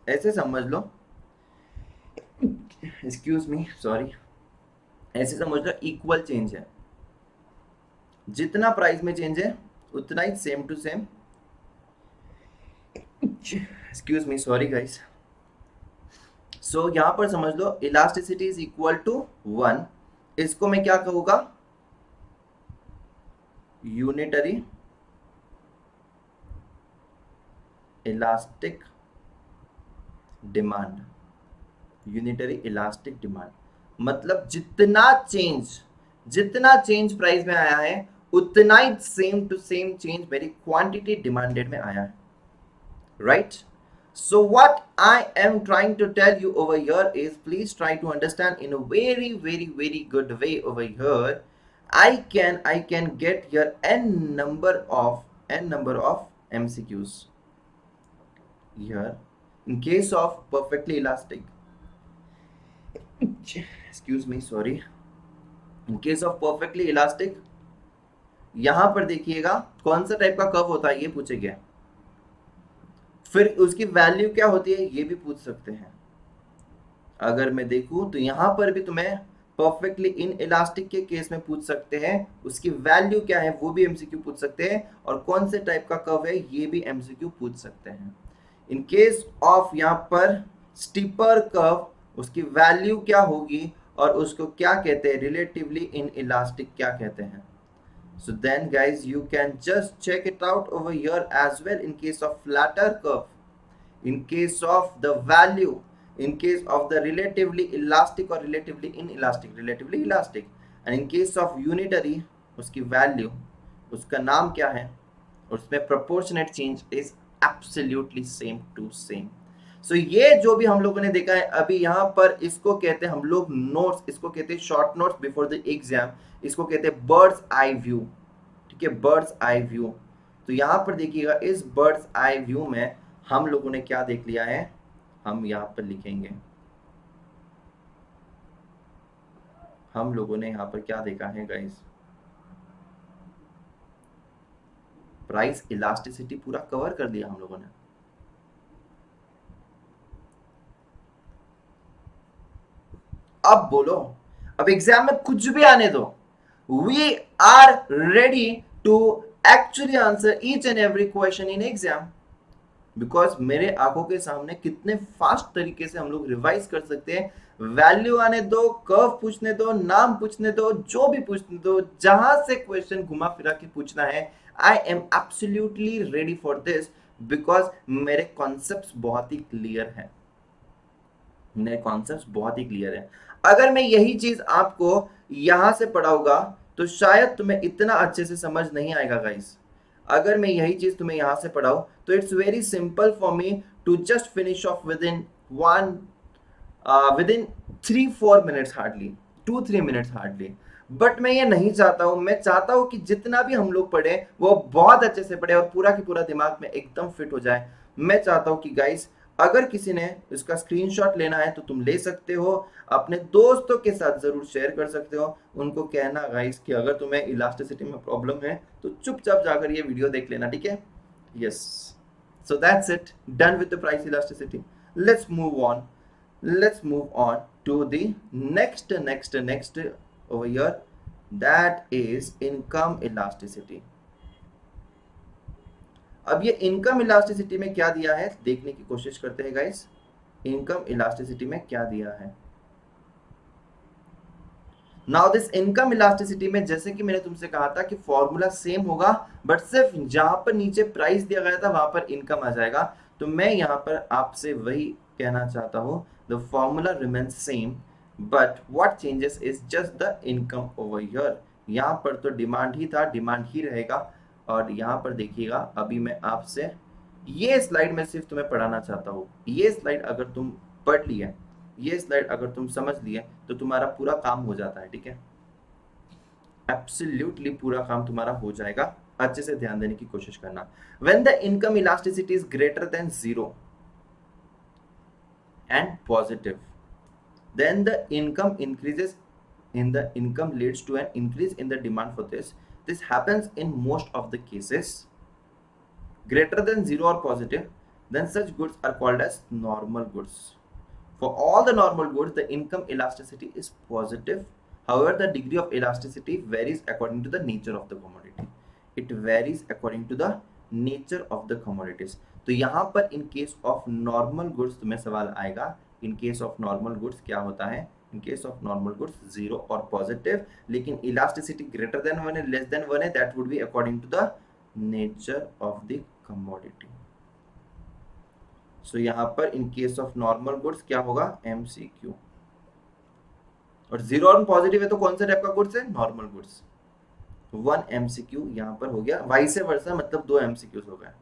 ऐसे समझ लो, एक्सक्यूज मी सॉरी, ऐसे समझ लो इक्वल चेंज है, जितना प्राइस में चेंज है उतना ही same to same, excuse me sorry guys. So यहां पर समझ लो इलास्टिसिटी इज इक्वल टू 1, इसको मैं क्या कहूंगा, unitary elastic demand, unitary elastic demand मतलब जितना चेंज प्राइस में आया है उतना ही सेम टू सेम चेंज मेरी क्वांटिटी डिमांडेड में आया है, right. So what I am trying to tell you over here is, please try to understand in a very good way over here. I can get here n number of MCQs here in case of perfectly elastic, excuse me sorry, in case of perfectly elastic, यहां पर देखिएगा कौन सा type का curve होता है ये पूछे गया, फिर उसकी वैल्यू क्या होती है ये भी पूछ सकते हैं। अगर मैं देखूं तो यहां पर भी तुम्हें परफेक्टली इन इलास्टिक के केस में पूछ सकते हैं, उसकी वैल्यू क्या है वो भी एमसीक्यू पूछ सकते हैं, और कौन से टाइप का कर्व है ये भी एमसीक्यू पूछ सकते हैं। इन केस ऑफ यहां पर स्टीपर कर्व, उसकी वैल्यू क्या होगी और उसको क्या कहते हैं, रिलेटिवली इन इलास्टिक क्या कहते हैं। So then guys you can just check it out over here as well in case of flatter curve, in case of the value, in case of the relatively elastic or relatively inelastic, relatively elastic, and in case of unitary उसकी value, उसका नाम क्या है, उसमें proportionate change is absolutely same to same। So ये जो भी हम लोगों ने देखा है अभी यहाँ पर, इसको कहते हैं हम लोग नोट्स, इसको कहते हैं short notes before the exam, इसको कहते हैं बर्ड्स आई व्यू, ठीक है, बर्ड्स आई व्यू। तो यहाँ पर देखिएगा इस बर्ड्स आई व्यू में हम लोगों ने क्या देख लिया है, हम यहाँ पर लिखेंगे, हम लोगों ने यहाँ पर क्या देखा है गाइस, प्राइस इलास्टिसिटी पूरा कवर कर दिया हम लोगों ने। अब बोलो, अब एग्जाम में कुछ भी आने दो, we are ready to actually answer each and every question in exam, because मेरे आंखों के सामने कितने फास्ट तरीके से हम लोग रिवाइज कर सकते हैं। वैल्यू आने दो, कर्व पूछने दो, नाम पूछने दो, जो भी पूछने दो, जहां से क्वेश्चन घुमा फिरा के पूछना है I am absolutely ready for this because मेरे कॉन्सेप्ट्स बहुत ही क्लियर हैं, मेरे कॉन्सेप्ट्स बहुत ही क्लियर है। अगर मैं यही चीज आपको यहां से पढ़ाऊंगा तो शायद तुम्हें इतना अच्छे से समझ नहीं आएगा गाइस। अगर मैं यही चीज तुम्हें यहां से पढ़ाऊं तो it's very simple for me to just finish off within 3-4 minutes hardly, 2-3 minutes hardly. But मैं ये नहीं चाहता हूं, मैं चाहता हूं कि जितना भी हम लोग पढ़े वो बहुत अच्छे से पढ़े और पूरा की पूरा दिमाग में एकदम फिट हो जाए। मैं चाहता हूं कि गाइस अगर किसी ने इसका स्क्रीनशॉट लेना है तो तुम ले सकते हो, अपने दोस्तों के साथ जरूर शेयर कर सकते हो। उनको कहना गाइस कि अगर तुम्हें इलास्टिसिटी में प्रॉब्लम है तो चुपचाप जाकर ये वीडियो देख लेना, ठीक है। Yes, so that's it, done with the price elasticity. Let's move on, let's move on to the next over here, that is income elasticity। अब ये इनकम इलास्टिसिटी में क्या दिया है देखने की कोशिश करते हैं गाइस। इनकम इलास्टिसिटी में क्या दिया है। नाउ दिस इनकम इलास्टिसिटी में जैसे कि मैंने तुमसे कहा था कि फॉर्मूला सेम होगा, बट सिर्फ जहां पर नीचे प्राइस दिया गया था वहां पर इनकम आ जाएगा। तो मैं यहां पर आपसे वही कहना चाहता हूं, the formula remains same but what changes is just the income over here. यहां पर तो डिमांड ही था, डिमांड ही रहेगा। और यहां पर देखिएगा अभी मैं आपसे ये स्लाइड में सिर्फ तुम्हें पढ़ाना चाहता हूं। ये स्लाइड अगर तुम पढ़ लिए, ये स्लाइड अगर तुम समझ लिए तो तुम्हारा पूरा काम हो जाता है, ठीक है। एब्सोल्युटली पूरा काम तुम्हारा हो जाएगा। अच्छे से ध्यान देने की कोशिश करना। When the income elasticity is greater than 0 and positive, then the income increases in the income leads to an increase in the demand for this. This happens in most of the cases greater than 0 or positive, then such goods are called as normal goods. For all the normal goods the income elasticity is positive. However, the degree of elasticity varies according to the nature of the commodity. It varies according to the nature of the commodities. तो यहाँ पर in case of normal goods तुम्हें सवाल आएगा। In case of normal goods क्या होता है, in case of normal goods 0 और पॉजिटिव, लेकिन इलास्टिसिटी ग्रेटर देन 1 है लेस देन 1 है, that would be according to the nature of the commodity. So यहाँ पर in case of normal goods क्या होगा, MCQ। और 0 और पॉजिटिव है तो कौन सा टाइप का गुड्स है, नॉर्मल गुड्स। 1 MCQ यहाँ पर हो गया, वाइस वर्सा मतलब 2 MCQs हो गए।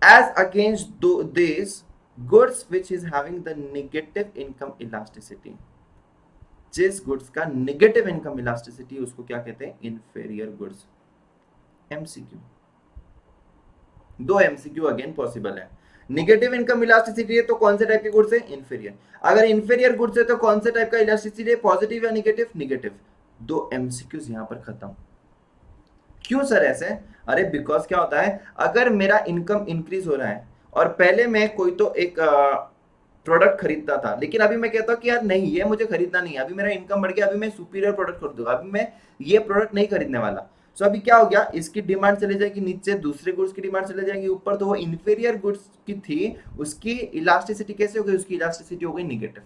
As against these goods which is having the negative income elasticity, जिस गुड्स का नेगेटिव इनकम इलास्टिसिटी उसको क्या कहते हैं, inferior goods. MCQ 2 MCQ again possible है। नेगेटिव इनकम इलास्टिसिटी है तो कौन से टाइप के गुड्स है, इंफेरियर। अगर इंफेरियर गुड्स है तो कौन से टाइप का इलास्टिसिटी है, पॉजिटिव या नेगेटिव, नेगेटिव। 2 MCQs यहां पर खत्म। क्यों सर ऐसे, अरे बिकॉज क्या होता है, अगर मेरा इनकम इंक्रीज हो रहा है और पहले मैं कोई तो एक प्रोडक्ट खरीदता था, लेकिन अभी मैं कहता हूँ कि यार नहीं ये मुझे खरीदना नहीं है, अभी मेरा इनकम बढ़ गया, अभी मैं सुपीरियर प्रोडक्ट खरीदूंगा, अभी मैं ये प्रोडक्ट नहीं खरीदने वाला। सो अभी क्या हो गया, इसकी डिमांड चले जाएगी नीचे, दूसरे गुड्स की डिमांड चले जाएगी ऊपर, तो वो इंफीरियर गुड्स की थी उसकी इलास्टिसिटी कैसे हो गई, उसकी इलास्टिसिटी हो गई निगेटिव।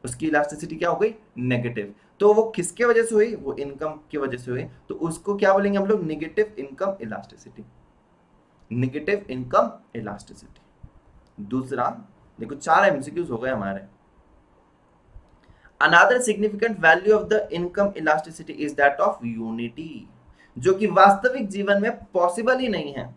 उसकी इलास्टिसिटी क्या हो गई, नेगेटिव। तो वो किसके वजह से हुई, वो इनकम की वजह से हुई, तो उसको क्या बोलेंगे हम लोग, negative income elasticity. Negative income elasticity. दूसरा देखो 4 MCQs हो गए हमारे। Another significant value of the income elasticity is that of unity, जो कि वास्तविक जीवन में पॉसिबल ही नहीं है।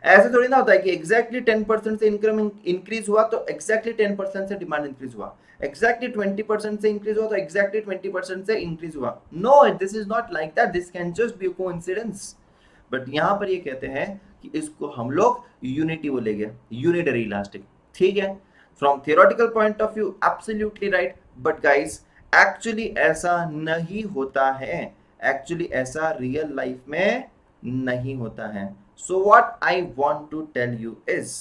ऐसे थोड़ी ना होता है कि एग्जैक्टली 10% से इनकम इंक्रीज हुआ तो एग्जैक्टली 10% से डिमांड इंक्रीज हुआ, एग्जैक्टली 20% से इंक्रीज हुआ तो एग्जैक्टली 20% से इंक्रीज हुआ। No, this is not like that, this can just be coincidence. But यहां पर ये कहते हैं कि इसको हम लोग यूनिटी बोलेंगे, यूनिटरी इलास्टिक, ठीक है। From theoretical point of view absolutely right, but guys actually ऐसा नहीं होता है, एक्चुअली ऐसा रियल लाइफ में नहीं होता है। So what I want to tell you is,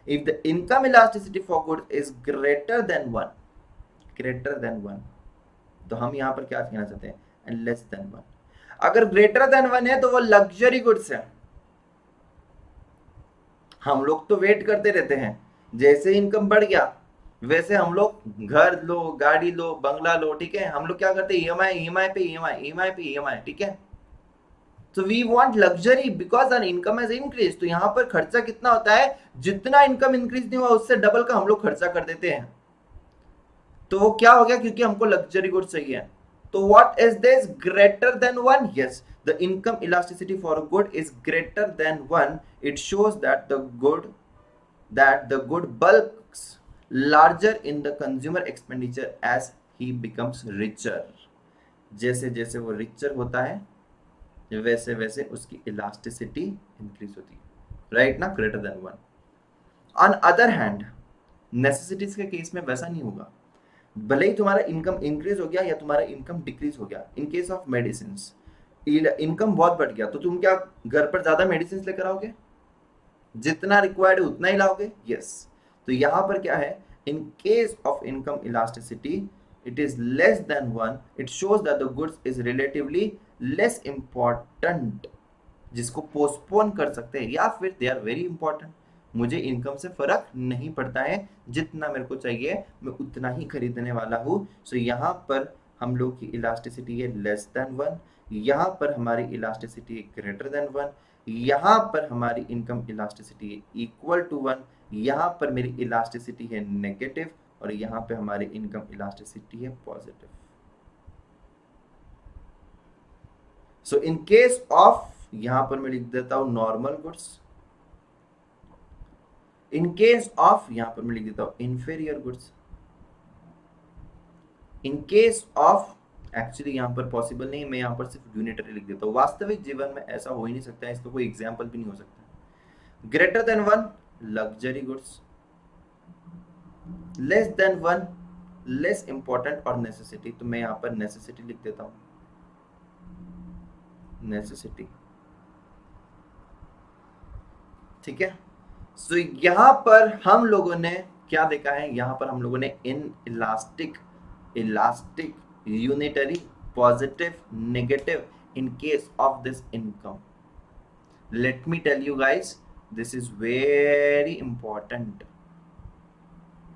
if the income elasticity for goods is greater than 1, तो हम यहाँ पर क्या कहना चाहते हैं, and less than 1। अगर greater than 1 है तो वो लग्जरी गुड्स है। हम लोग तो वेट करते रहते हैं, जैसे इनकम बढ़ गया वैसे हम लोग घर लो, गाड़ी लो, बंगला लो, ठीक है। हम लोग क्या करते हैं, EMI पे EMI, EMI पे EMI, ठीक है। तो we want luxury because our income has increase. तो यहाँ पर खर्चा कितना होता है, जितना इनकम इंक्रीज नहीं हुआ उससे डबल का हम लोग खर्चा कर देते हैं। तो वो क्या हो गया, क्योंकि हमको लग्जरी गुड चाहिए। तो what is this, greater than one. Yes, the income elasticity for a good is greater than one. It shows that the good bulks larger in the consumer expenditure as he becomes richer। जैसे जैसे वो richer होता है वैसे वैसे उसकी elasticity increase होती है, राइट ना, greater than one. On other hand necessities के केस में वैसा नहीं होगा। भले ही तुम्हारा इनकम इंक्रीज हो गया या तुम्हारा इनकम डिक्रीज हो गया, इन केस ऑफ मेडिसिन इनकम बहुत बढ़ गया तो तुम क्या घर पर ज्यादा मेडिसिन लेकर आओगे, जितना रिक्वायर्ड है उतना ही लाओगे। यस, तो यहां पर क्या है, in case of income elasticity it is less than one, it shows that the goods is relatively less important, जिसको पोस्टपोन कर सकते हैं, या फिर दे आर वेरी इंपॉर्टेंट। मुझे इनकम से फर्क नहीं पड़ता है, जितना मेरे को चाहिए मैं उतना ही खरीदने वाला हूँ। सो यहाँ पर हम लोग की इलास्टिसिटी है लेस देन वन, यहाँ पर हमारी इलास्टिसिटी है ग्रेटर देन वन, यहाँ पर हमारी इनकम इलास्टिसिटी है इक्वल टू वन, यहाँ पर मेरी इलास्टिसिटी है नेगेटिव, और यहाँ पे हमारी इनकम इलास्टिसिटी है positive. So in case of, यहां पर मैं लिख देता हूं normal goods, in case of यहां पर मैं लिख देता हूं inferior goods, in case of, actually यहां पर पॉसिबल नहीं, मैं यहां पर सिर्फ यूनिटरी लिख देता हूं, वास्तविक जीवन में ऐसा हो ही नहीं सकता है, इसका कोई एग्जाम्पल भी नहीं हो सकता। Greater than one luxury goods, less than one less important और नेसेसिटी, तो मैं यहां पर नेसेसिटी लिख देता हूं, नेसेसिटी, ठीक है। सो यहां पर हम लोगों ने क्या देखा है, यहां पर हम लोगों ने inelastic unitary positive negative in case of this income. Let me tell you guys, this is very important,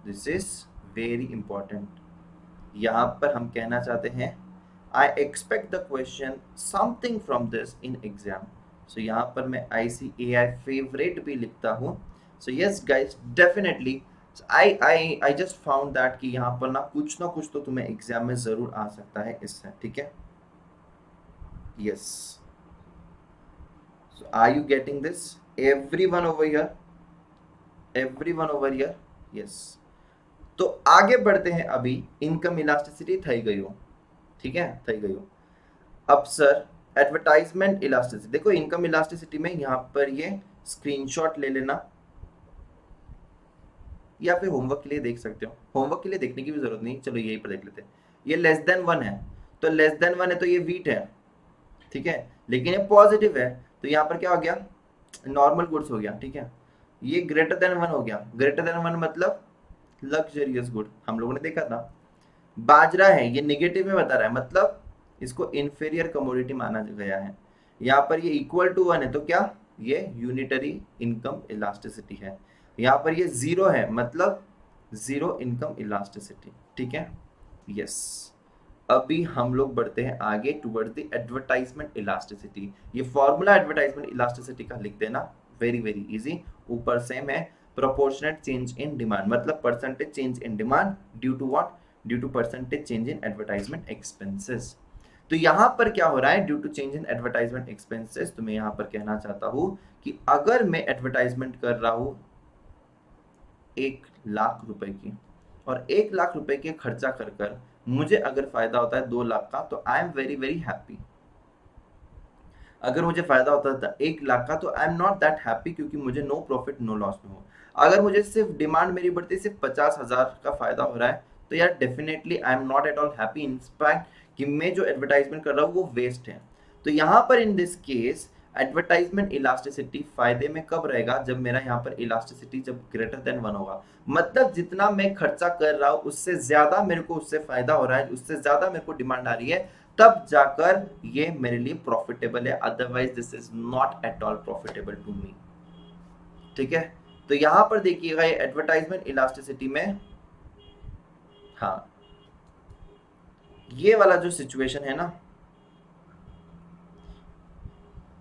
this is very important. यहां पर हम कहना चाहते हैं I expect the question something from this in exam. So यहाँ पर मैं ICAI favourite भी लिखता हूँ। So yes guys, definitely I just found that कि यहाँ पर ना कुछ तो तुम्हें एग्जाम में जरूर आ सकता है इससे, ठीक है। Yes, so are you getting this, everyone over here, everyone over here. Yes, तो आगे बढ़ते हैं। अभी इनकम इलास्टिसिटी थई गई हो, ठीक है, थई गई हो। अब सर एडवर्टाइजमेंट इलास्टिसिटी, देखो इनकम इलास्टिसिटी में यहाँ पर ये स्क्रीनशॉट ले लेना, या फिर होमवर्क के लिए देख सकते हो, होमवर्क के लिए देखने की भी जरूरत नहीं, चलो यही पर देख लेते हैं। ये लेस देन वन है, तो लेस देन वन है तो ये वीट है, ठीक है, लेकिन ये पॉजिटिव है, तो यहाँ पर क्या हो गया, नॉर्मल गुड्स हो गया, ठीक है। ये ग्रेटर देन वन हो गया, ग्रेटर देन वन मतलब लग्जरियस गुड, हम लोगों ने देखा था। बाजरा है, ये नेगेटिव में बता रहा है, मतलब इसको इंफीरियर कमोडिटी माना गया है। यहाँ पर ये इक्वल टू वन है, तो क्या, ये यूनिटरी इनकम इलास्टिसिटी है। यहाँ पर ये जीरो है, मतलब जीरो इनकम इलास्टिसिटी, ठीक है। यस, अभी हम लोग बढ़ते हैं आगे टुवर्ड्स द एडवर्टाइजमेंट इलास्टिसिटी। ये फॉर्मूला एडवर्टाइजमेंट इलास्टिसिटी का लिख देना, वेरी वेरी इजी, ऊपर सेम है, प्रोपोर्शनेट चेंज इन डिमांड, मतलब percentage change in demand due to what, due to percentage change in advertisement expenses. तो यहां पर क्या हो रहा है, due to change in advertisement expenses, तो मैं यहां पर कहना चाहता हूं कि अगर मैं एडवर्टाइजमेंट कर रहा हूं 1,00,000 रुपए की, और 1,00,000 रुपए के खर्चा कर कर मुझे अगर फायदा होता है 2,00,000 का, तो I am very very happy. अगर मुझे फायदा होता था 1,00,000 का, तो I am not that happy, क्योंकि मुझे नो प्रॉफिट नो लॉस में हो। अगर मुझे सिर्फ डिमांड मेरी बढ़ती सिर्फ 50,000 का फायदा हो रहा है, तो यार definitely I am not at all happy, in fact कि मैं जो एडवर्टाइजमेंट कर रहा हूँ वो वेस्ट है। तो यहाँ पर in this case advertisement elasticity फायदे में कब रहेगा, जब मेरा यहाँ पर इलास्टिसिटी जब ग्रेटर देन वन होगा, मतलब जितना मैं खर्चा कर रहा हूँ उससे ज्यादा मेरे को उससे फायदा हो रहा है, उससे ज्यादा मेरे को डिमांड आ रही है, तब जाकर ये मेरे लिए प्रॉफिटेबल है, otherwise this is not at all profitable to me, ठीक है। तो यहां पर देखिएगा ये एडवर्टाइजमेंट इलास्टिसिटी में, हाँ ये वाला जो सिचुएशन है ना,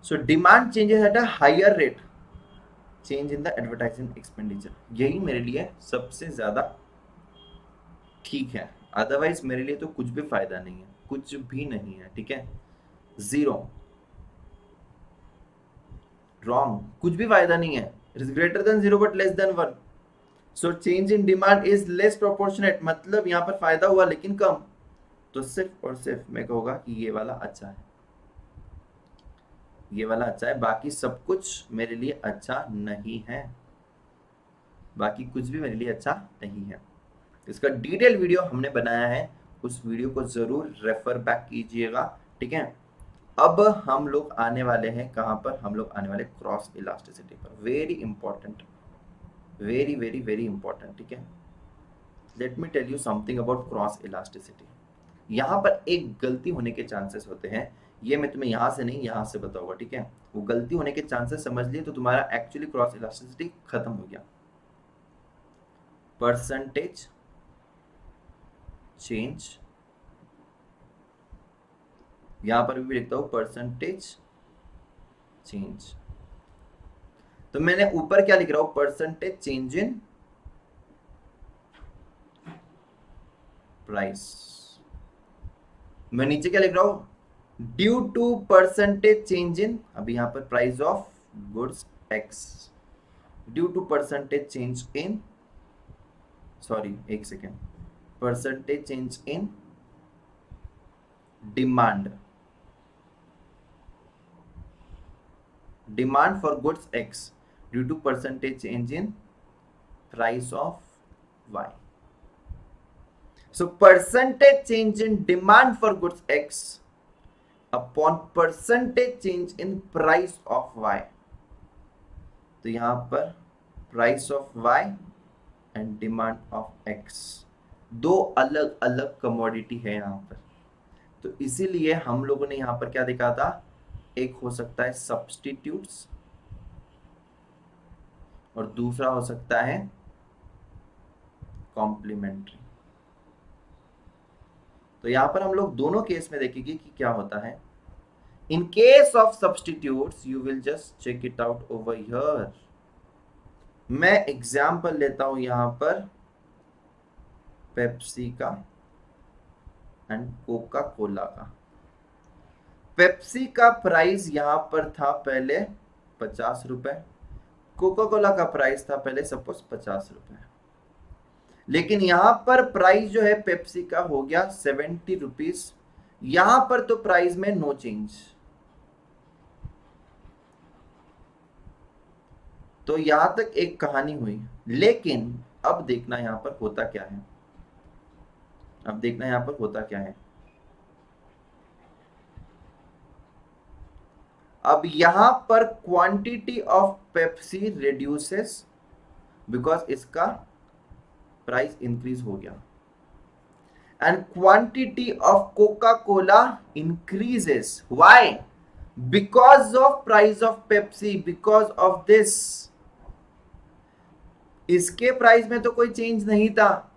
so demand changes at a higher rate, change in the advertising expenditure, यही मेरे लिए सबसे ज्यादा ठीक है। अदरवाइज मेरे लिए तो कुछ भी फायदा नहीं है, कुछ भी नहीं है, ठीक है, जीरो, रॉन्ग, कुछ भी फायदा नहीं है। It is greater than zero but less than one. So change in demand is less proportionate, मतलब यहाँ पर फायदा हुआ लेकिन कम। तो सिर्फ और सिर्फ मैं कहूँगा कि ये वाला अच्छा है, ये वाला अच्छा है, बाकी सब कुछ मेरे लिए अच्छा नहीं है, बाकी कुछ भी मेरे लिए अच्छा नहीं है। इसका डिटेल वीडियो हमने बनाया है, उस वीडियो को जरूर रेफर बैक कीजिएगा, ठीक है। अब हम लोग आने वाले हैं कहाँ पर, हम लोग आने वाले क्रॉस इलास्टिसिटी पर, very important, very very very important, ठीक है। Let me tell you something about cross elasticity. यहाँ पर एक गलती होने के चांसेस होते हैं, ये मैं तुम्हें यहाँ से नहीं यहाँ से बताऊंगा, ठीक है। वो गलती होने के चांसेस समझ लिए तो तुम्हारा एक्चुअली क्रॉस इलास्टिसिटी खत्म हो गया। परसेंटेज चेंज, यहां पर भी लिखता हूं परसेंटेज चेंज, तो मैंने ऊपर क्या लिख रहा हूं, परसेंटेज चेंज इन प्राइस, मैं नीचे क्या लिख रहा हूं, due to percentage change in, अभी यहां पर price of goods X, due to percentage change in, sorry एक second, percentage change in demand, demand for goods X due to percentage change in price of Y. So percentage change in demand for goods X upon percentage change in price of Y. तो यहाँ पर price of Y and demand of X दो अलग अलग commodity है यहाँ पर, तो इसीलिए हम लोगों ने यहाँ पर क्या देखा था, एक हो सकता है सब्स्टिट्यूट्स और दूसरा हो सकता है कॉम्प्लीमेंट्री। तो यहां पर हम लोग दोनों केस में देखेंगे कि क्या होता है। In case of substitutes you will just check it out over here. मैं एग्जाम्पल लेता हूं यहां पर पेप्सी का एंड कोका कोला का। पेप्सी का प्राइस यहां पर था पहले 50 रुपए, कोका कोला का प्राइस था पहले सपोज 50 रुपए, लेकिन यहां पर प्राइस जो है पेप्सी का हो गया 70 रुपीज, यहां पर तो प्राइस में नो चेंज, तो यहां तक एक कहानी हुई। लेकिन अब देखना यहां पर होता क्या है, अब देखना यहां पर होता क्या है। अब यहां पर quantity of Pepsi reduces because इसका प्राइस इंक्रीज हो गया, and quantity of Coca Cola increases, why, because of price of Pepsi, because of this. इसके प्राइस में तो कोई चेंज नहीं था,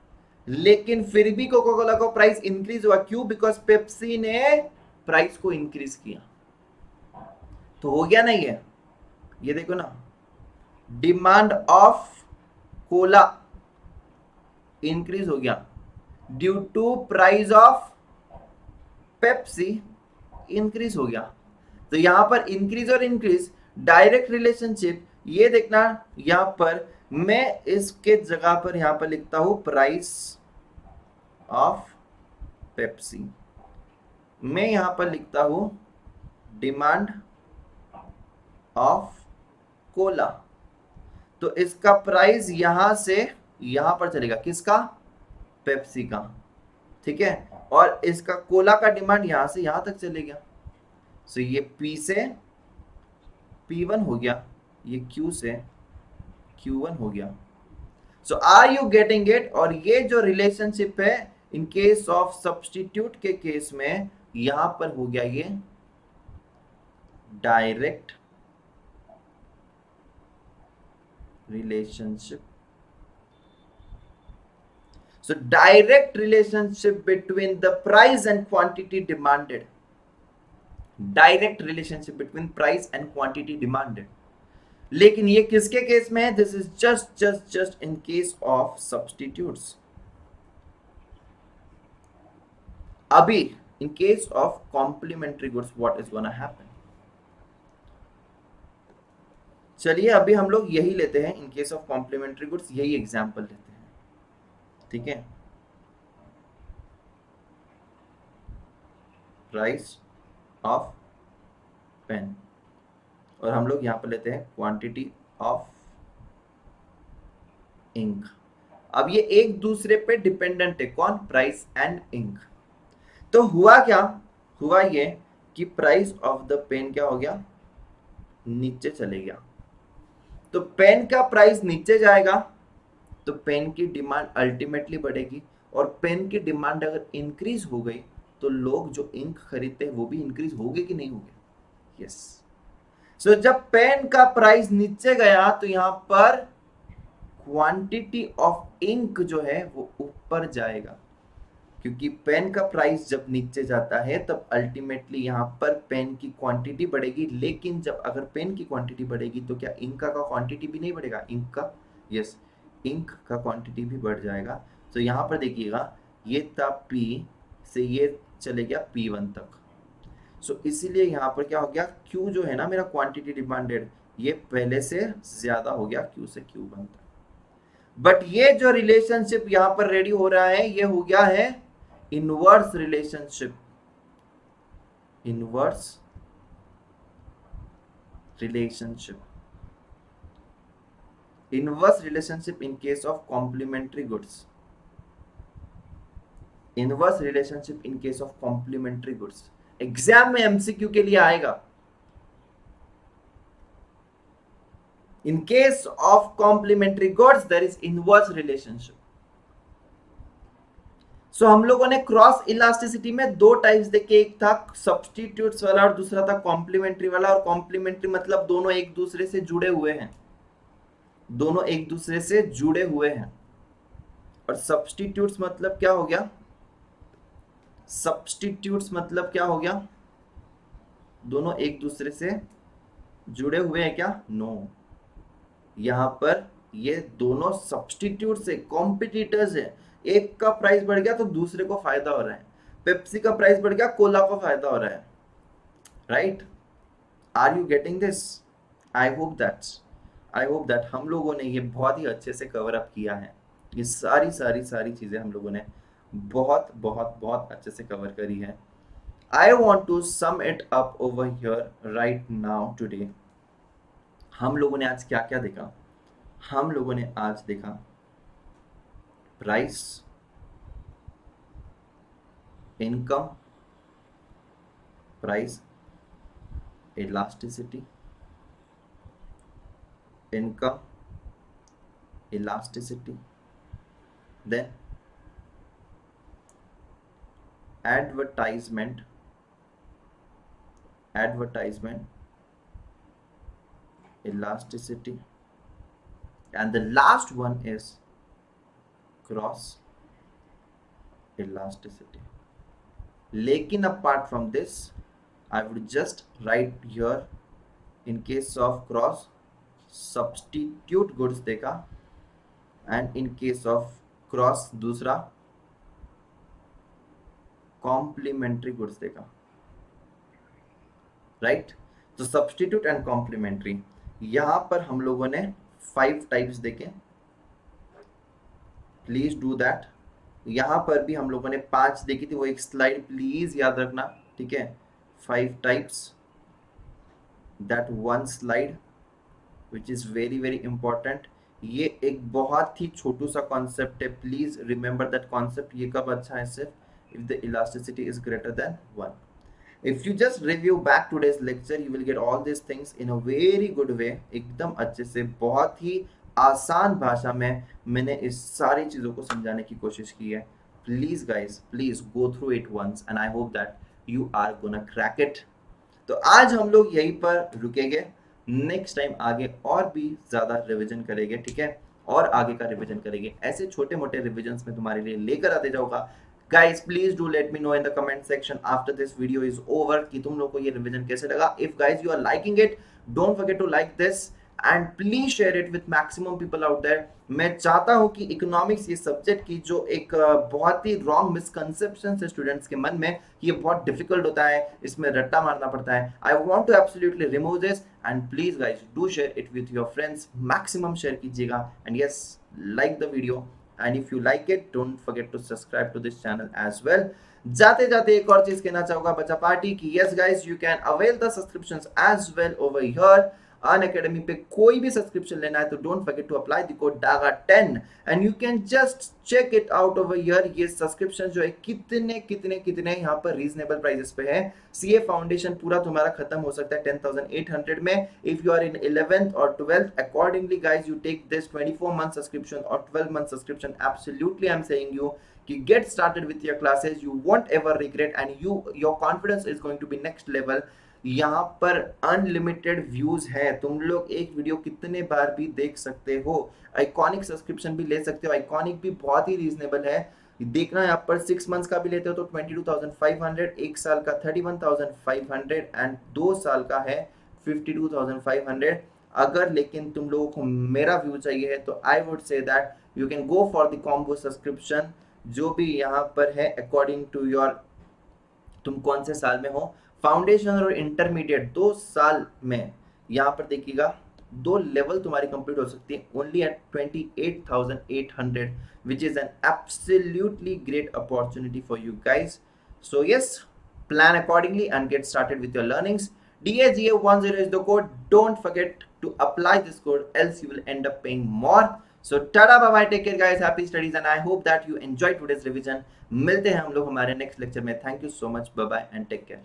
लेकिन फिर भी कोका कोला का प्राइस इंक्रीज हुआ, क्यों, बिकॉज पेप्सी ने प्राइस को इंक्रीज किया। तो हो गया नहीं है, ये देखो ना, डिमांड ऑफ कोला इंक्रीज हो गया due to price of Pepsi increase हो गया। तो यहां पर इंक्रीज और इंक्रीज डायरेक्ट रिलेशनशिप, ये देखना, यहां पर मैं इसके जगह पर यहां पर लिखता हूं प्राइस ऑफ पेप्सी, मैं यहां पर लिखता हूं डिमांड ऑफ कोला। तो इसका प्राइस यहां से यहां पर चलेगा, किसका, पेप्सी का, ठीक है, और इसका कोला का डिमांड यहां से यहां तक चलेगा। सो ये P से P1 हो गया, ये Q से Q1 हो गया। सो आर यू गेटिंग इट। और ये जो रिलेशनशिप है इन केस ऑफ सब्स्टिट्यूट के केस में, यहां पर हो गया ये direct relationship. So direct relationship between the price and quantity demanded. Direct relationship between price and quantity demanded. लेकिन ये किसके केस में है? This is just in case of substitutes. अभी in case of complementary goods what is gonna happen? चलिए अभी हम लोग यही लेते हैं, in case of complementary goods यही एग्जांपल लेते हैं, ठीक है। प्राइस ऑफ पेन, और हम लोग यहां पर लेते हैं क्वांटिटी ऑफ इंक। अब ये एक दूसरे पे डिपेंडेंट है, कौन? Price and income. तो हुआ क्या? हुआ ये कि प्राइस ऑफ द पेन क्या हो गया? नीचे चले गया। तो पेन का प्राइस नीचे जाएगा तो पेन की डिमांड अल्टीमेटली बढ़ेगी, और पेन की डिमांड अगर इंक्रीज हो गई तो लोग जो इंक खरीदते हैं वो भी इंक्रीज होंगे कि नहीं होंगे? यस। सो जब पेन का प्राइस नीचे गया तो यहां पर क्वांटिटी ऑफ इंक जो है वो ऊपर जाएगा, क्योंकि पेन का प्राइस जब नीचे जाता है तब अल्टीमेटली यहाँ पर पेन की क्वांटिटी बढ़ेगी। लेकिन जब अगर पेन की क्वांटिटी बढ़ेगी तो क्या इंक का क्वांटिटी भी नहीं बढ़ेगा? इंक का, यस, इंक का क्वांटिटी भी बढ़ जाएगा। तो यहाँ पर देखिएगा, ये था P से ये चले गया P1 तक। सो इसीलिए यहाँ पर क्या हो गया? Q जो है ना मेरा क्वांटिटी डिमांडेड, ये पहले से ज्यादा हो गया Q से Q1 तक। बट ये जो रिलेशनशिप यहाँ पर रेडी हो रहा है ये हो गया है inverse relationship. Inverse relationship, inverse relationship in case of complementary goods. Inverse relationship in case of complementary goods exam में एमसीक्यू के लिए आएगा। In case of complementary goods there is inverse relationship. So हम लोगों ने क्रॉस इलास्टिसिटी में दो types देखे, एक था सब्स्टिट्यूट्स वाला और दूसरा था कॉम्प्लीमेंट्री वाला। और कॉम्प्लीमेंट्री मतलब दोनों एक दूसरे से जुड़े हुए हैं, दोनों एक दूसरे से जुड़े हुए हैं। और सब्स्टिट्यूट्स मतलब क्या हो गया? सब्स्टिट्यूट्स मतलब क्या हो गया? दोनों एक दूसरे से जुड़े हुए हैं क्या? नो, यहां पर ये दोनों सब्स्टिट्यूट से कॉम्पिटिटर्स है। एक का प्राइस बढ़ गया तो दूसरे को फायदा हो रहा है। पेप्सी का प्राइस बढ़ गया, कोला को फायदा हो रहा है, right? Are you getting this? I hope that हम लोगों ने ये बहुत ही अच्छे से कवर अप किया है। ये सारी चीजें हम लोगों ने बहुत अच्छे से कवर करी है। I want to sum it up over here right now today. हम लोगों ने आज क्या क्या देखा? हम लोगों ने आज देखा price, income, price elasticity, income elasticity, then advertisement, elasticity, and the last one is cross elasticity. लेकिन apart from this I would just write here in case of cross substitute goods देखा, and in case of cross दूसरा complementary goods देखा, right? तो substitute and complementary, यहां पर हम लोगों ने 5 टाइप्स देखे। Please do that. यहां पर भी हम लोगों ने 5 देखी थी, वो एक स्लाइड प्लीज याद रखना, ठीक है? 5 types, that one slide which is very important. ये एक बहुत ही छोटू सा कॉन्सेप्ट है, प्लीज रिमेंबर दैट कॉन्सेप्ट। ये कब अच्छा है? सिर्फ if the elasticity is greater than 1। If you just review back today's lecture, you will get all these things in a very good way, एकदम अच्छे से, बहुत ही आसान भाषा में मैंने इस सारी चीज़ों को समझाने की कोशिश की है। Please guys, please go through it once and I hope that you are gonna crack it. तो आज हम लोग यहीं पर रुकेंगे, नेक्स्ट टाइम आगे और भी ज़्यादा रिविजन करेंगे, ठीक है? और आगे का रिविजन करेंगे, ऐसे छोटे मोटे रिविजन्स में तुम्हारे लिए लेकर आते जाऊँगा। guys please do let me know in the comment section after this video is over कि तुम लोग को ये रिवीजन कैसे लगा. If guys you are liking it, don't forget to like this and please share it with maximum people out there. मैं चाहता हूँ कि इकोनॉमिक्स ये सब्जेक्ट की जो एक बहुत ही रॉन्ग मिसकंसेप्शन है स्टूडेंट्स के मन में, ये बहुत डिफिकल्ट होता है, इसमें रट्टा मारना पड़ता है. I want to absolutely remove this and please guys do share it with your friends. Maximum share कीजिएगा and yes like the video. And if you like it, don't forget to subscribe to this channel as well. जाते जाते एक और चीज कहना चाहूंगा बच्चा party की yes guys you can avail the subscriptions as well over here. Unacademy पे कोई भी सब्सक्रिप्शन लेना है तो don't forget to apply the code DAGA10 and you can just check it out over here. ये सब्सक्रिप्शन जो है कितने कितने कितने यहाँ पर रीजनेबल प्राइसेस पे है. सीए फाउंडेशन पूरा तुम्हारा खत्म हो सकता है 10,800 में. If you are in 11th और 12th accordingly guys you take this 24 month subscription और 12 month subscription. Absolutely I am saying you कि get started with your classes, you won't ever regret and your confidence is going to be next level. यहाँ पर unlimited views है, तुम लोग एक video कितने बार भी देख सकते हो. आइकॉनिक सब्सक्रिप्शन भी ले सकते हो, आइकॉनिक भी बहुत ही रीजनेबल है. देखना यहाँ पर 6 मंथ्स का भी लेते हो तो 22,500, एक साल का 31,500 एंड 2 साल का है 52,500. अगर लेकिन तुम लोगों को मेरा व्यू चाहिए है तो I would say that you can go for the combo subscription जो भी यहाँ पर है अकॉर्डिंग टू योर तुम कौन से साल में हो. फाउंडेशन और इंटरमीडिएट 2 साल में यहाँ पर देखिएगा 2 लेवल तुम्हारी कंप्लीट हो सकती है only at 28,800 which is an absolutely great opportunity for you guys. So yes plan accordingly and get started with your learnings. DAGA10 is the code. Don't forget to apply this code else you will end up paying more. So tada bye bye, take care guys, happy studies and I hope that you enjoyed today's revision. मिलते हैं हम लोग हमारे next lecture में. Thank you so much, bye bye and take care.